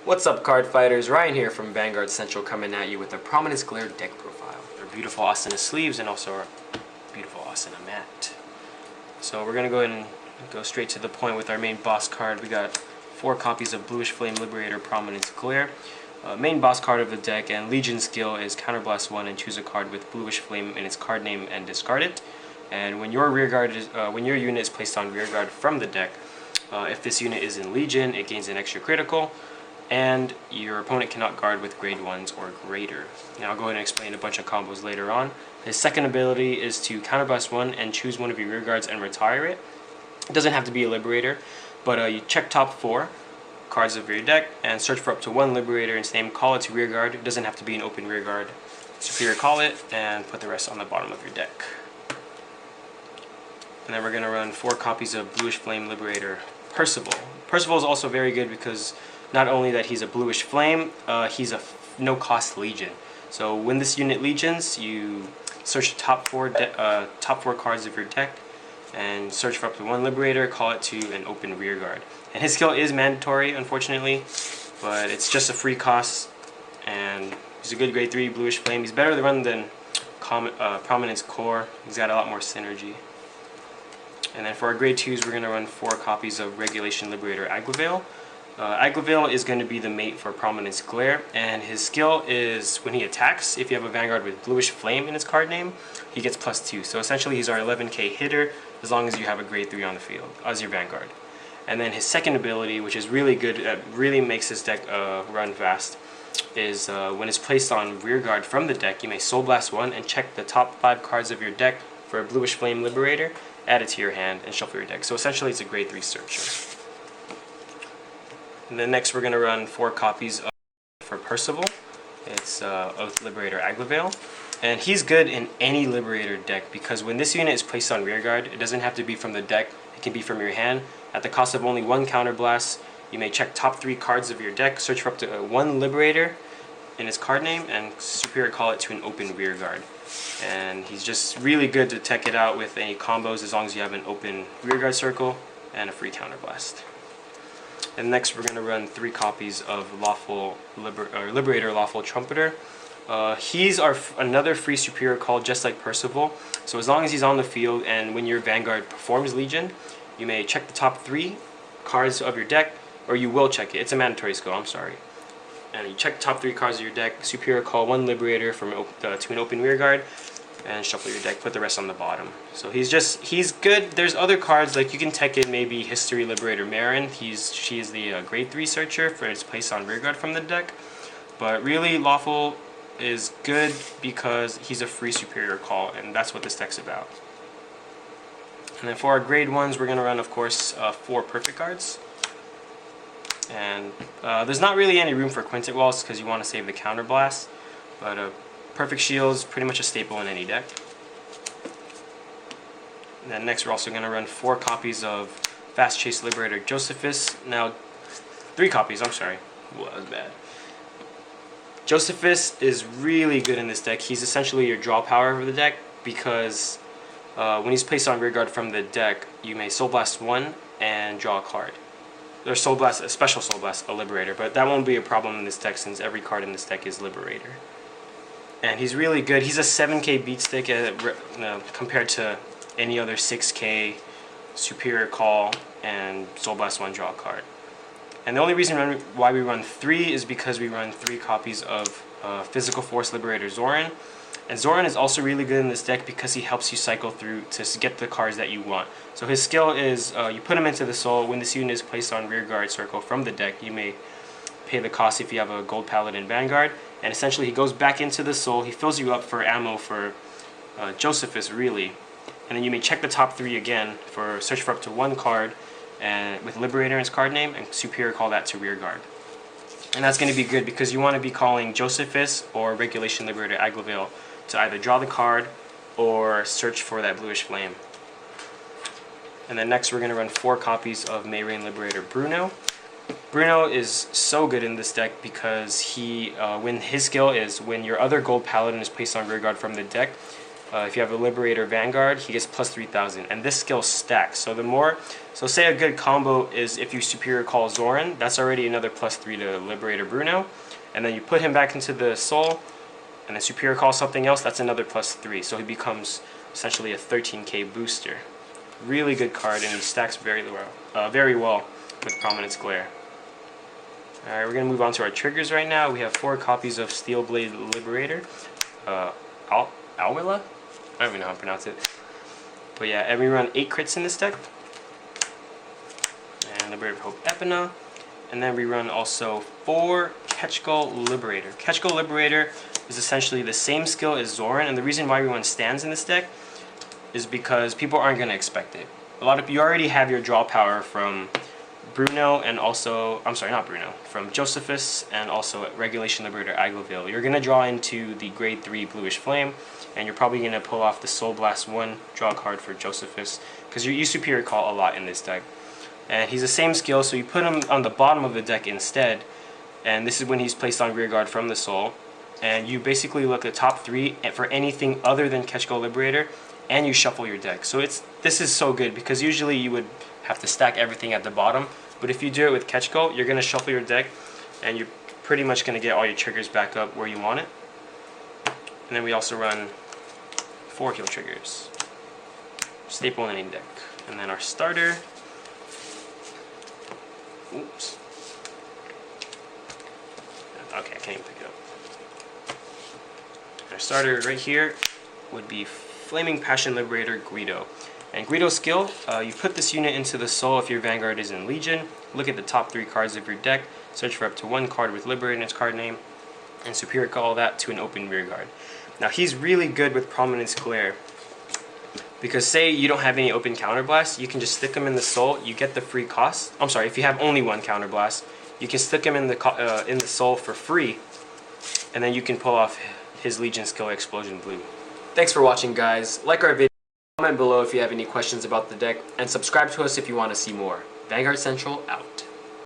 What's up, card fighters? Ryan here from Vanguard Central, coming at you with a Prominence Glare deck profile. Our beautiful Asana sleeves and also our beautiful Asana mat. So we're going to go ahead and go straight to the point with our main boss card. We got 4 copies of Bluish Flame Liberator Prominence Glare. Main boss card of the deck, and Legion skill is Counterblast 1 and choose a card with Bluish Flame in its card name and discard it. And when your unit is placed on rearguard from the deck, if this unit is in Legion, it gains an extra critical, and your opponent cannot guard with grade 1s or greater. Now I'll go ahead and explain a bunch of combos later on. His second ability is to Counterblast 1 and choose one of your rearguards and retire it. It doesn't have to be a Liberator, but you check top 4 cards of your deck and search for up to 1 Liberator in its name, call it to rearguard. It doesn't have to be an open rearguard. Superior call it, and put the rest on the bottom of your deck. And then we're going to run 4 copies of Bluish Flame Liberator Percival. Percival is also very good because not only that he's a Bluish Flame, he's a no-cost Legion. So when this unit Legions, you search the top 4 cards of your deck and search for up to 1 Liberator, call it to an open rearguard. And his skill is mandatory, unfortunately, but it's just a free cost, and he's a good grade 3 Bluish Flame. He's better to run than Prominence Core. He's got a lot more synergy. And then for our grade 2s, we're going to run 4 copies of Regulation Liberator Aglavale. Aglavale is going to be the mate for Prominence Glare, and his skill is when he attacks, if you have a Vanguard with Bluish Flame in its card name, he gets +2. So essentially he's our 11k hitter as long as you have a grade 3 on the field as your Vanguard. And then his second ability, which is really good, really makes his deck run fast, is when it's placed on rearguard from the deck, you may Soul Blast 1 and check the top 5 cards of your deck for a Bluish Flame Liberator, add it to your hand, and shuffle your deck. So essentially it's a grade 3 searcher. And then next we're going to run 4 copies of for Percival. It's Oath Liberator Aglavale. And he's good in any Liberator deck because when this unit is placed on rearguard, it doesn't have to be from the deck, it can be from your hand. At the cost of only 1 Counterblast, you may check top 3 cards of your deck, search for up to 1 Liberator in its card name, and superior call it to an open rearguard. And he's just really good to tech it out with any combos as long as you have an open rearguard circle and a free Counterblast. And next we're going to run 3 copies of Liberator Lawful Trumpeter. He's another free superior call just like Percival. So as long as he's on the field and when your Vanguard performs Legion, you may check the top 3 cards of your deck, or you will check it. It's a mandatory skill, I'm sorry. And you check the top 3 cards of your deck, superior call 1 Liberator to an open rearguard, and shuffle your deck, put the rest on the bottom. So he's good. There's other cards, like you can tech it, maybe History Liberator Marin. She is the grade 3 searcher for its place on rearguard from the deck. But really, Lawful is good because he's a free superior call, and that's what this deck's about. And then for our grade 1s, we're going to run, of course, 4 perfect cards. And there's not really any room for Quintet Walls because you want to save the Counterblast, but Perfect Shield's pretty much a staple in any deck. And then next we're also going to run 4 copies of Fast Chase Liberator Josephus. Now, 3 copies, I'm sorry. Whoa, that was bad. Josephus is really good in this deck. He's essentially your draw power of the deck because when he's placed on rearguard from the deck, you may Soul Blast 1 and draw a card. Or Soul Blast, a special Soul Blast, a Liberator, but that won't be a problem in this deck since every card in this deck is Liberator. And he's really good. He's a 7k beat stick compared to any other 6k superior call and Soul Blast 1 draw card. And the only reason why we run 3 is because we run 3 copies of Physical Force Liberator Zoran. And Zoran is also really good in this deck because he helps you cycle through to get the cards that you want. So his skill is you put him into the soul. When this unit is placed on rearguard circle from the deck, you may pay the cost if you have a Gold Paladin Vanguard. And essentially he goes back into the soul. He fills you up for ammo for Josephus, really. And then you may check the top 3 again for search for up to 1 card and with Liberator in its card name and superior call that to rearguard. And that's going to be good because you want to be calling Josephus or Regulation Liberator Aglavale to either draw the card or search for that Bluish Flame. And then next we're going to run 4 copies of Mayrain Liberator Bruno. Bruno is so good in this deck because when his skill is when your other Gold Paladin is placed on rearguard from the deck, If you have a Liberator Vanguard, he gets plus 3000, and this skill stacks. So the more, so say a good combo is if you Superior Call Zoran, that's already another plus 3 to Liberator Bruno, and then you put him back into the soul, and then Superior Call something else, that's another plus 3. So he becomes essentially a 13k booster. Really good card, and he stacks very well with Prominence Glare. Alright, we're going to move on to our triggers right now. We have 4 copies of Steel Blade Liberator. Alwilla? I don't even know how to pronounce it. But yeah, and we run 8 crits in this deck. And Liberator of Hope Epina. And then we run also 4 Ketchgull Liberator. Ketchgull Liberator is essentially the same skill as Zoran, and the reason why we run stands in this deck is because people aren't going to expect it. You already have your draw power from Bruno, and also, I'm sorry, not Bruno, from Josephus, and also Regulation Liberator Aglaville. You're going to draw into the grade 3 Bluish Flame, and you're probably going to pull off the Soul Blast 1 draw card for Josephus, because you Superior Call a lot in this deck. And he's the same skill, so you put him on the bottom of the deck instead, and this is when he's placed on rearguard from the Soul. And you basically look at the top 3 for anything other than Ketchgull Liberator, and you shuffle your deck. So this is so good, because usually you would have to stack everything at the bottom, but if you do it with Ketchgull, you're going to shuffle your deck, and you're pretty much going to get all your triggers back up where you want it. And then we also run 4 heal triggers. Staple in any deck. And then our starter. Oops. Okay, I can't even pick it up. Our starter right here would be Flaming Passion Liberator Guido. And Guido's skill, you put this unit into the soul if your Vanguard is in Legion, look at the top 3 cards of your deck, search for up to 1 card with Liberator in its card name, and Superior Call that to an open rearguard. Now he's really good with Prominence Glare, because say you don't have any open counterblast, you can just stick him in the soul, you get the free cost. I'm sorry, if you have only 1 counterblast, you can stick him in the soul for free, and then you can pull off his Legion skill Explosion Blue. Thanks for watching, guys. Like our video, comment below if you have any questions about the deck, and subscribe to us if you want to see more. Vanguard Central out.